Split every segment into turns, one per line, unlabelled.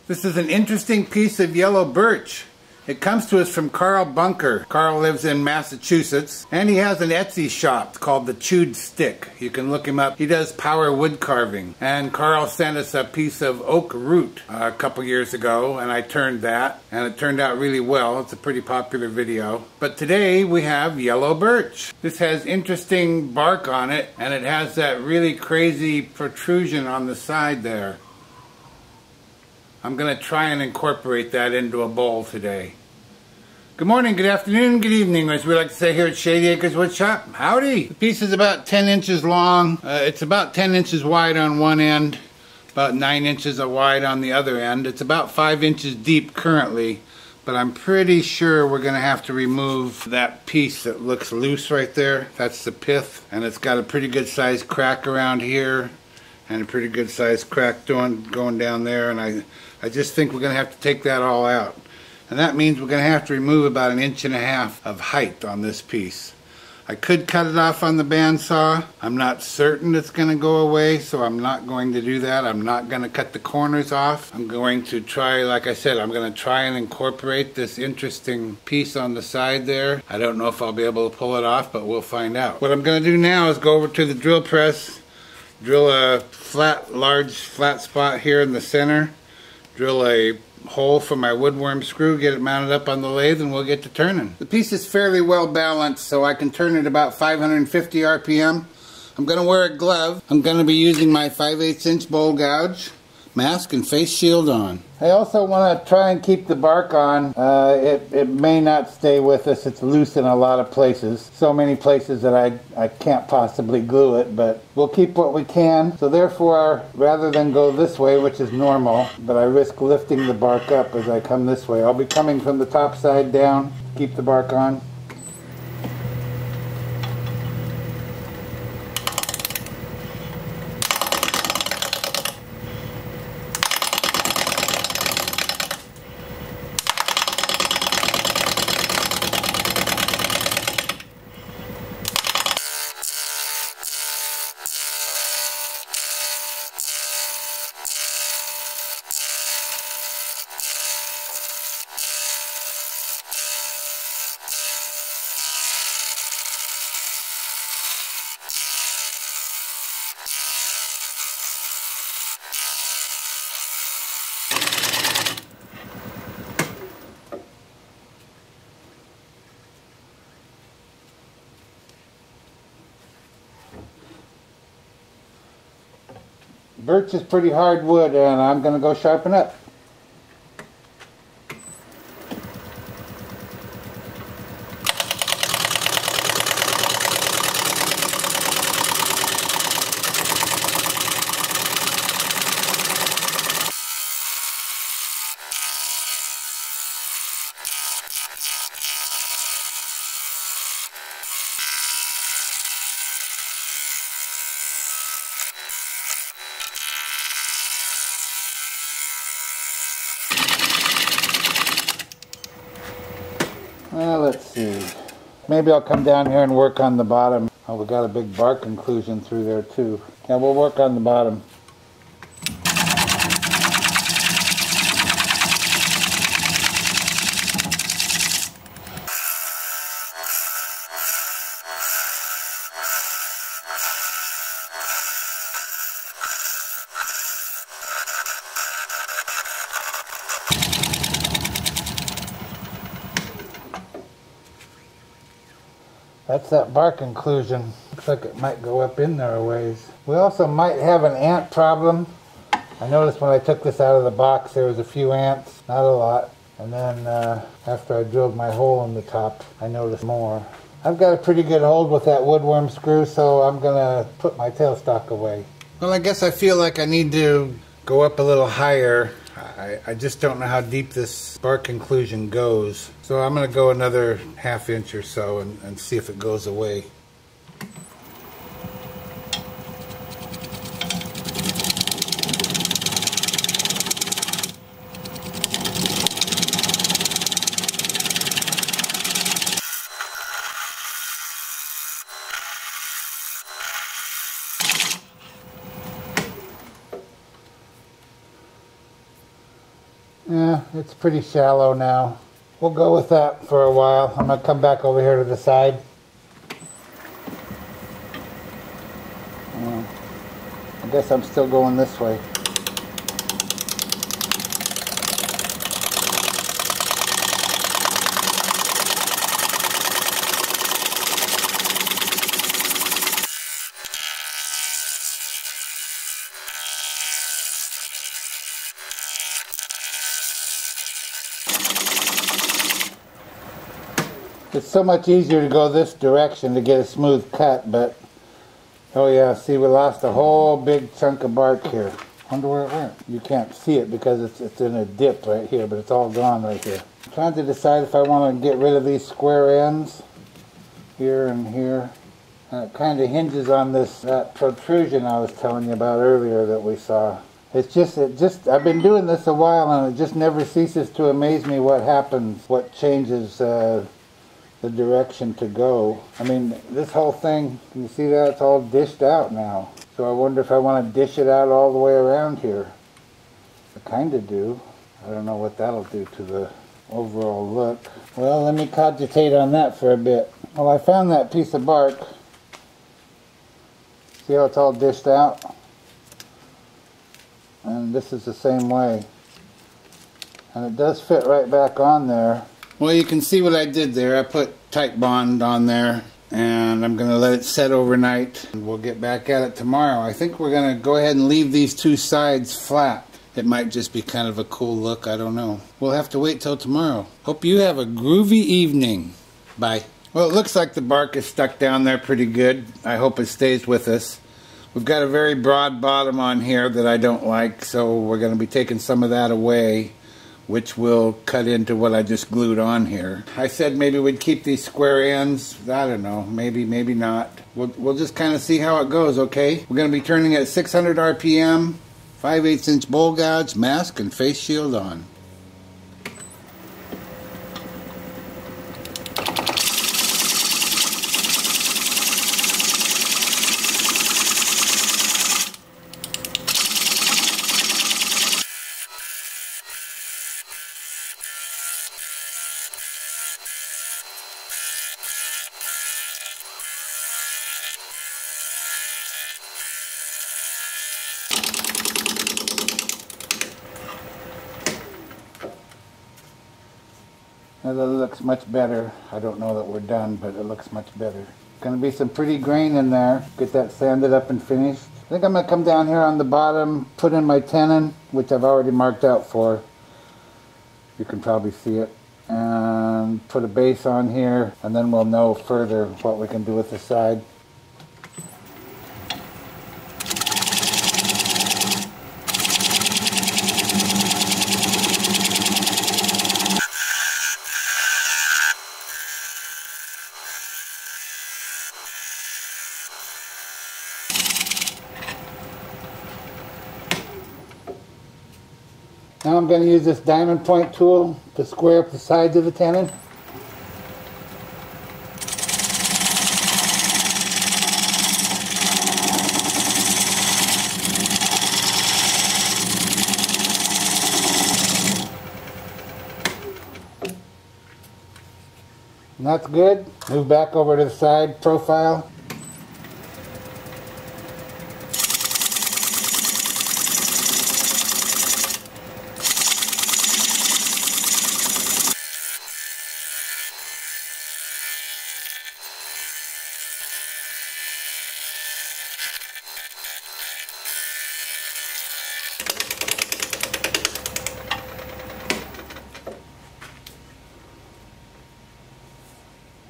This is an interesting piece of yellow birch. It comes to us from Carl Bunker. Carl lives in Massachusetts, and he has an Etsy shop called The Chewed Stick. You can look him up. He does power wood carving. And Carl sent us a piece of oak root a couple years ago, and I turned that, and it turned out really well. It's a pretty popular video. But today we have yellow birch. This has interesting bark on it, and it has that really crazy protrusion on the side there. I'm going to try and incorporate that into a bowl today. Good morning, good afternoon, good evening, as we like to say here at Shady Acres Woodshop. Howdy! The piece is about 10 inches long. It's about 10 inches wide on one end, about 9 inches wide on the other end. It's about 5 inches deep currently, but I'm pretty sure we're going to have to remove that piece that looks loose right there. That's the pith, and it's got a pretty good sized crack around here, and a pretty good sized crack going down there, and I just think we're going to have to take that all out. And that means we're going to have to remove about 1.5 inches of height on this piece. I could cut it off on the bandsaw. I'm not certain it's going to go away, so I'm not going to do that. I'm not going to cut the corners off. I'm going to try, like I said, I'm going to try and incorporate this interesting piece on the side there. I don't know if I'll be able to pull it off, but we'll find out. What I'm going to do now is go over to the drill press, drill a large flat spot here in the center, drill a hole for my woodworm screw, get it mounted up on the lathe, and we'll get to turning. The piece is fairly well balanced, so I can turn it about 550 RPM. I'm going to wear a glove. I'm going to be using my 5/8 inch bowl gouge, mask and face shield on. I also want to try and keep the bark on. It may not stay with us. It's loose in a lot of places. So many places that I can't possibly glue it, but we'll keep what we can. So therefore, rather than go this way, which is normal, but I risk lifting the bark up as I come this way. I'll be coming from the top side down, keep the bark on. Birch is pretty hard wood, and I'm going to go sharpen up. Let's see. Maybe I'll come down here and work on the bottom. Oh, we got a big bark inclusion through there too. Yeah, we'll work on the bottom. That's that bark inclusion. Looks like it might go up in there a ways. We also might have an ant problem. I noticed when I took this out of the box there was a few ants, not a lot. And then after I drilled my hole in the top, I noticed more. I've got a pretty good hold with that woodworm screw, so I'm gonna put my tailstock away. Well, I guess I feel like I need to go up a little higher. I just don't know how deep this bark inclusion goes. So I'm going to go another 1/2 inch or so and see if it goes away. Yeah, it's pretty shallow now. We'll go with that for a while. I'm going to come back over here to the side. I guess I'm still going this way. It's so much easier to go this direction to get a smooth cut, but oh yeah, see, we lost a whole big chunk of bark here. Wonder where it went. You can't see it because it's in a dip right here, but it's all gone right here. I'm trying to decide if I want to get rid of these square ends here and here. And it kind of hinges on that protrusion I was telling you about earlier that we saw. I've been doing this a while, and it just never ceases to amaze me what happens, what changes the direction to go. I mean, this whole thing, can you see that? It's all dished out now. So I wonder if I want to dish it out all the way around here. I kind of do. I don't know what that'll do to the overall look. Well, let me cogitate on that for a bit. Well, I found that piece of bark. See how it's all dished out? And this is the same way. And it does fit right back on there. Well, you can see what I did there. I put tight bond on there, and I'm going to let it set overnight, and we'll get back at it tomorrow. I think we're going to go ahead and leave these two sides flat. It might just be kind of a cool look. I don't know. We'll have to wait till tomorrow. Hope you have a groovy evening. Bye. Well, it looks like the bark is stuck down there pretty good. I hope it stays with us. We've got a very broad bottom on here that I don't like, so we're going to be taking some of that away, which will cut into what I just glued on here. I said maybe we'd keep these square ends. I don't know, maybe not. We'll just kind of see how it goes, okay? We're going to be turning at 600 RPM, 5/8 inch bowl gouge, mask and face shield on. Now that looks much better. I don't know that we're done, but it looks much better. Gonna be some pretty grain in there. Get that sanded up and finished. I think I'm gonna come down here on the bottom, put in my tenon, which I've already marked out for. You can probably see it. And put a base on here, and then we'll know further what we can do with the side. Now I'm going to use this diamond point tool to square up the sides of the tenon. And that's good. Move back over to the side profile.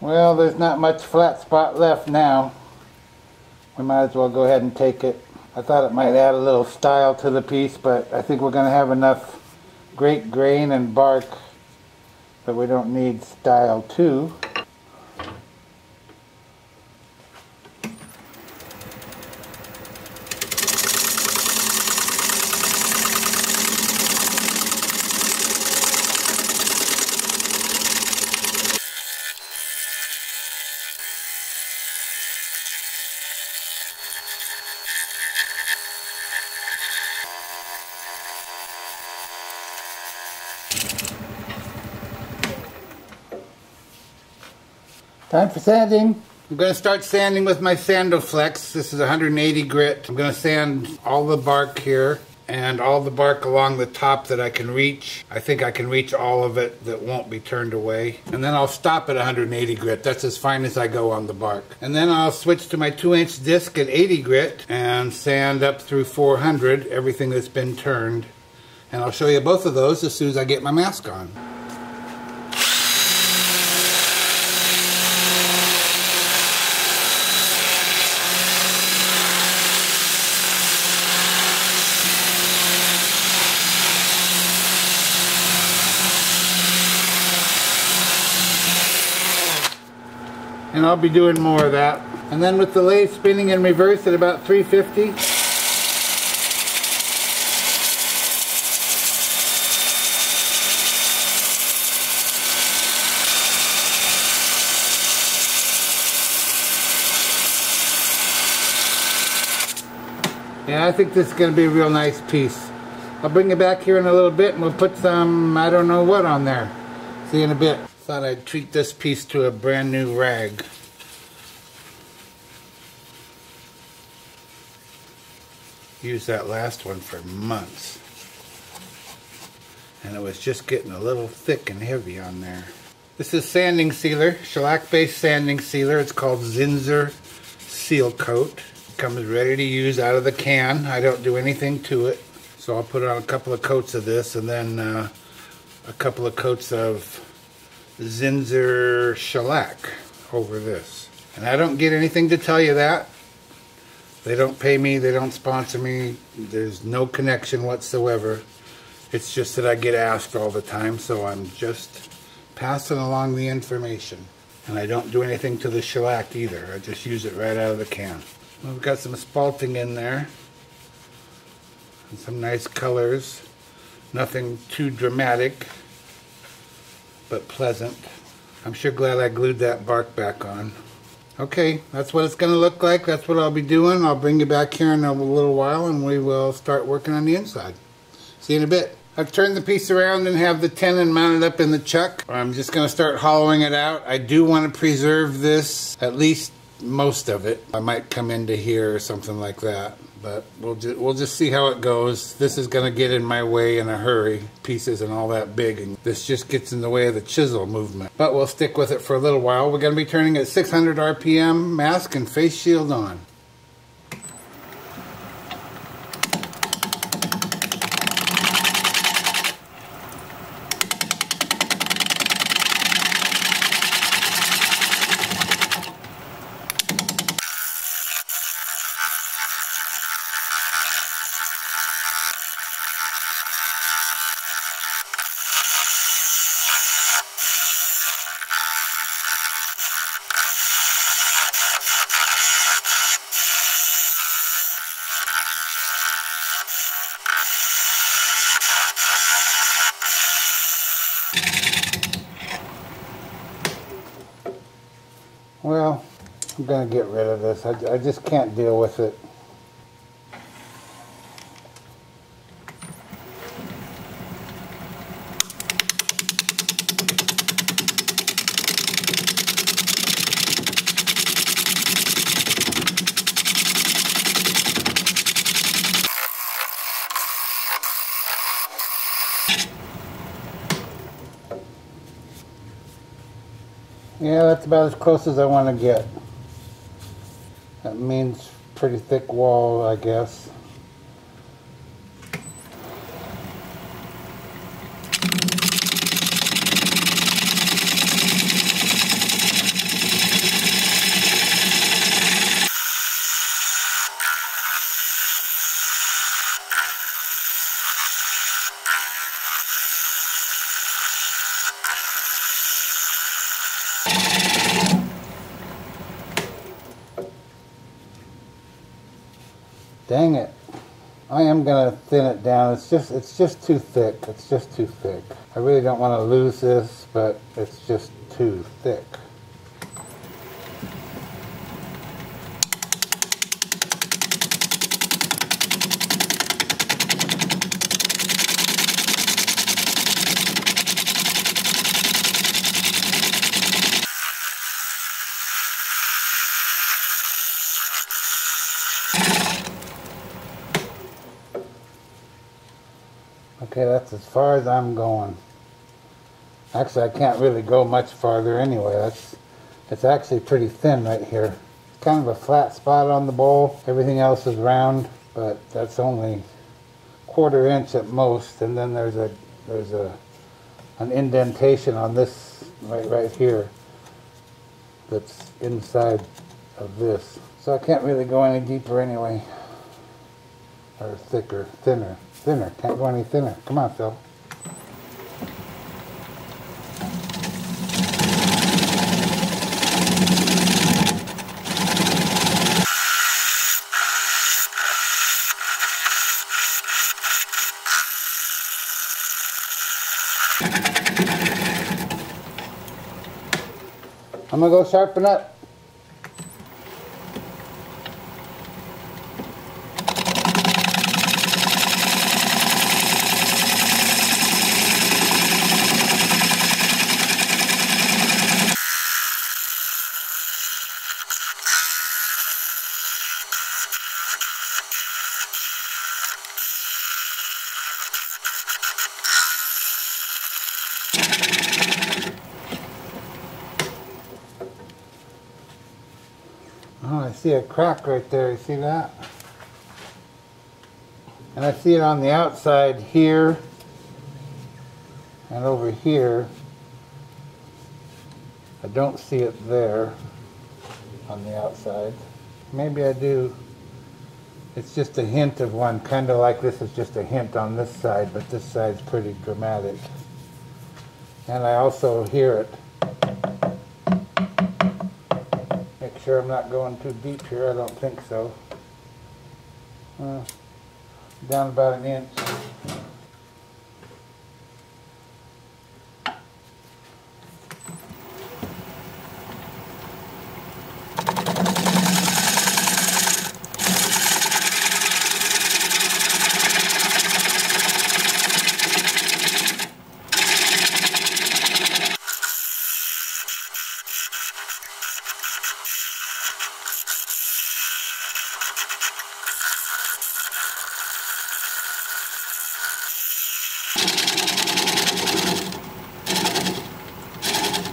Well, there's not much flat spot left now. We might as well go ahead and take it. I thought it might add a little style to the piece, but I think we're going to have enough great grain and bark that we don't need style too. Time for sanding. I'm going to start sanding with my Sandoflex. This is 180 grit. I'm going to sand all the bark here and all the bark along the top that I can reach. I think I can reach all of it that won't be turned away. And then I'll stop at 180 grit. That's as fine as I go on the bark. And then I'll switch to my 2-inch disc at 80 grit and sand up through 400 everything that's been turned. And I'll show you both of those as soon as I get my mask on. And I'll be doing more of that. And then with the lathe spinning in reverse at about 350. Yeah, I think this is going to be a real nice piece. I'll bring it back here in a little bit and we'll put some, I don't know what on there. See you in a bit. Thought I'd treat this piece to a brand new rag. Used that last one for months. And it was just getting a little thick and heavy on there. This is sanding sealer, shellac based sanding sealer. It's called Zinsser Seal Coat. It comes ready to use out of the can. I don't do anything to it. So I'll put on a couple of coats of this and then a couple of coats of Zinsser shellac over this. And I don't get anything to tell you that. They don't pay me, they don't sponsor me, there's no connection whatsoever. It's just that I get asked all the time, so I'm just passing along the information. And I don't do anything to the shellac either, I just use it right out of the can. We've got some spalting in there. And some nice colors. Nothing too dramatic, but pleasant. I'm sure glad I glued that bark back on. Okay, that's what it's going to look like. That's what I'll be doing. I'll bring you back here in a little while and we will start working on the inside. See you in a bit. I've turned the piece around and have the tenon mounted up in the chuck. I'm just going to start hollowing it out. I do want to preserve this, at least most of it. I might come into here or something like that. But we'll just see how it goes. This is going to get in my way in a hurry. Pieces and all that big, and this just gets in the way of the chisel movement. But we'll stick with it for a little while. We're going to be turning at 600 RPM, mask and face shield on. Well, I'm going to get rid of this. I just can't deal with it. Yeah, that's about as close as I want to get. That means pretty thick wall, I guess. Dang it. I am going to thin it down. It's just too thick. It's just too thick. I really don't want to lose this, but it's just too thick. Okay, that's as far as I'm going. Actually, I can't really go much farther anyway. It's actually pretty thin right here. It's kind of a flat spot on the bowl. Everything else is round, but that's only 1/4 inch at most. And then there's an indentation on this right here that's inside of this. So I can't really go any deeper anyway. Or thicker, thinner. Can't go any thinner. Come on, Phil. I'm gonna go sharpen up. Oh, I see a crack right there. You see that? And I see it on the outside here and over here. I don't see it there on the outside. Maybe I do. It's just a hint of one, kind of like this is just a hint on this side, but this side's pretty dramatic. And I also hear it. Make sure I'm not going too deep here. I don't think so. Down about an inch.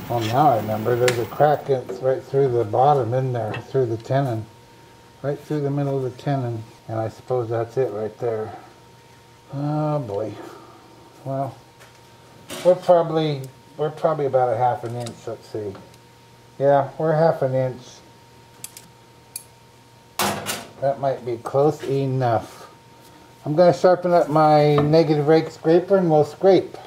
Well, now I remember there's a crack right through the bottom in there, through the tenon. Right through the middle of the tenon. And I suppose that's it right there. Oh boy. Well, we're probably about a 1/2 inch, let's see. Yeah, we're 1/2 inch. That might be close enough. I'm going to sharpen up my negative rake scraper and we'll scrape.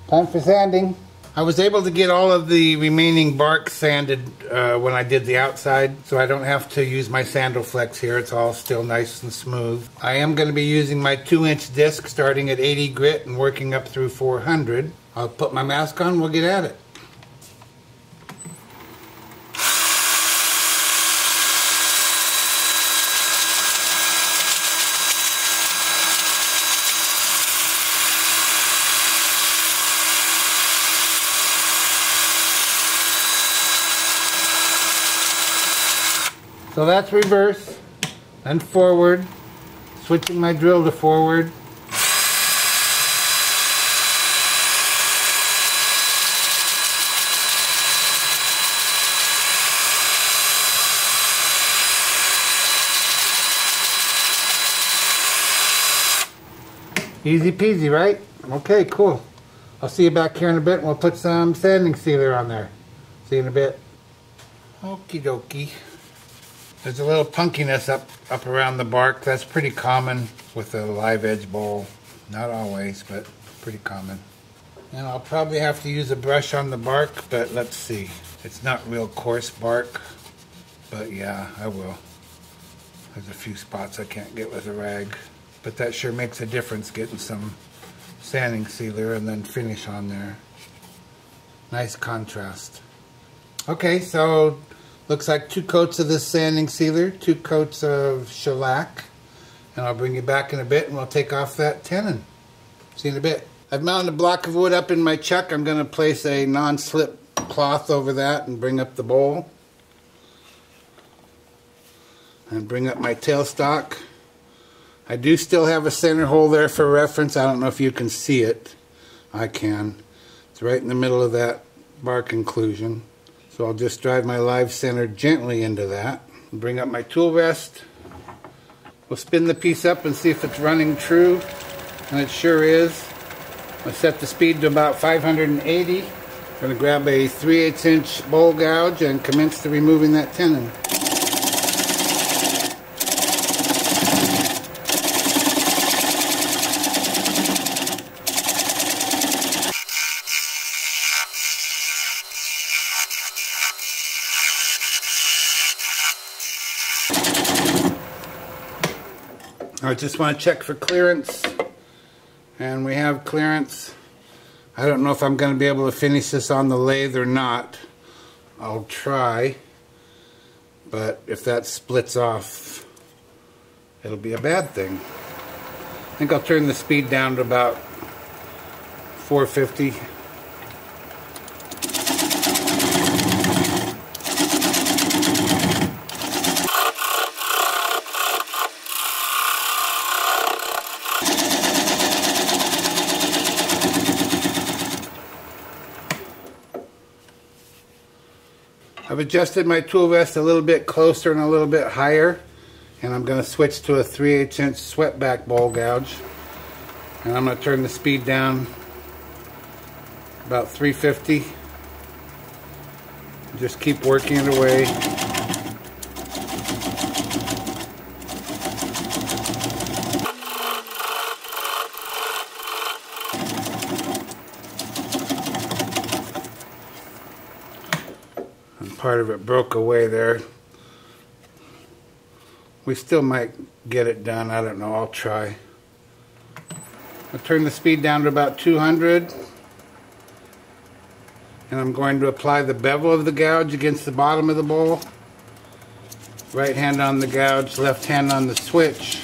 Time for sanding. I was able to get all of the remaining bark sanded when I did the outside, so I don't have to use my sandal flex here. It's all still nice and smooth. I am going to be using my 2-inch disc starting at 80 grit and working up through 400. I'll put my mask on, we'll get at it. So that's reverse and forward, switching my drill to forward. Easy peasy, right? Okay, cool. I'll see you back here in a bit and we'll put some sanding sealer on there. See you in a bit. Okie dokie. There's a little punkiness up around the bark. That's pretty common with a live edge bowl. Not always, but pretty common. And I'll probably have to use a brush on the bark, but let's see. It's not real coarse bark. But yeah, I will. There's a few spots I can't get with a rag. But that sure makes a difference, getting some sanding sealer and then finish on there. Nice contrast. Okay, so looks like 2 coats of this sanding sealer, 2 coats of shellac, and I'll bring you back in a bit and we'll take off that tenon. See you in a bit. I've mounted a block of wood up in my chuck. I'm going to place a non-slip cloth over that and bring up the bowl. And bring up my tailstock. I do still have a center hole there for reference. I don't know if you can see it. I can. It's right in the middle of that bark inclusion. So I'll just drive my live center gently into that. Bring up my tool rest. We'll spin the piece up and see if it's running true. And it sure is. I'll set the speed to about 580. I'm going to grab a 3/8 inch bowl gouge and commence to removing that tenon. I just want to check for clearance, and we have clearance. I don't know if I'm going to be able to finish this on the lathe or not. I'll try, but if that splits off, it'll be a bad thing. I think I'll turn the speed down to about 450. I've adjusted my tool rest a little bit closer and a little bit higher, and I'm going to switch to a 3/8 inch swept-back bowl gouge, and I'm going to turn the speed down about 350. Just keep working it away. Part of it broke away there. We still might get it done. I don't know. I'll try. I'll turn the speed down to about 200. And I'm going to apply the bevel of the gouge against the bottom of the bowl. Right hand on the gouge, left hand on the switch.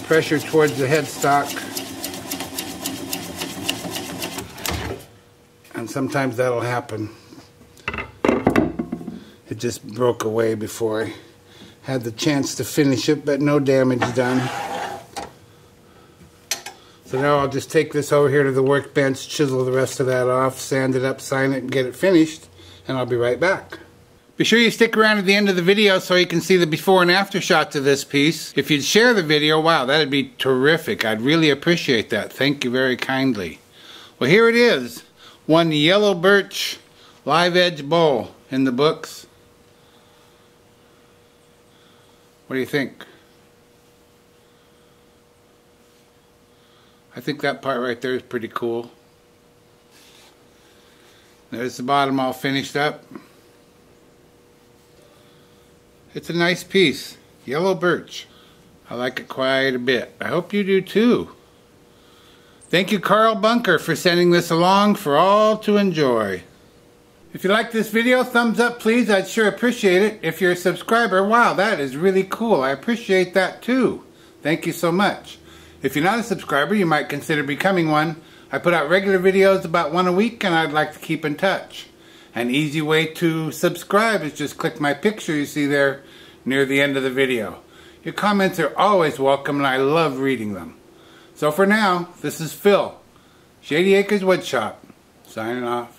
Pressure towards the headstock. And sometimes that'll happen. It just broke away before I had the chance to finish it, but no damage done. So now I'll just take this over here to the workbench, chisel the rest of that off, sand it up, sign it, and get it finished, and I'll be right back. Be sure you stick around at the end of the video so you can see the before and after shots of this piece. If you'd share the video, wow, that'd be terrific. I'd really appreciate that. Thank you very kindly. Well, here it is. One Yellow Birch live edge bowl in the books. What do you think? I think that part right there is pretty cool. There's the bottom all finished up. It's a nice piece. Yellow birch. I like it quite a bit. I hope you do too. Thank you, Carl Bunker, for sending this along for all to enjoy. If you like this video, thumbs up please. I'd sure appreciate it. If you're a subscriber, wow, that is really cool. I appreciate that too. Thank you so much. If you're not a subscriber, you might consider becoming one. I put out regular videos about 1 a week, and I'd like to keep in touch. An easy way to subscribe is just click my picture you see there near the end of the video. Your comments are always welcome, and I love reading them. So for now, this is Phil, Shady Acres Woodshop, signing off.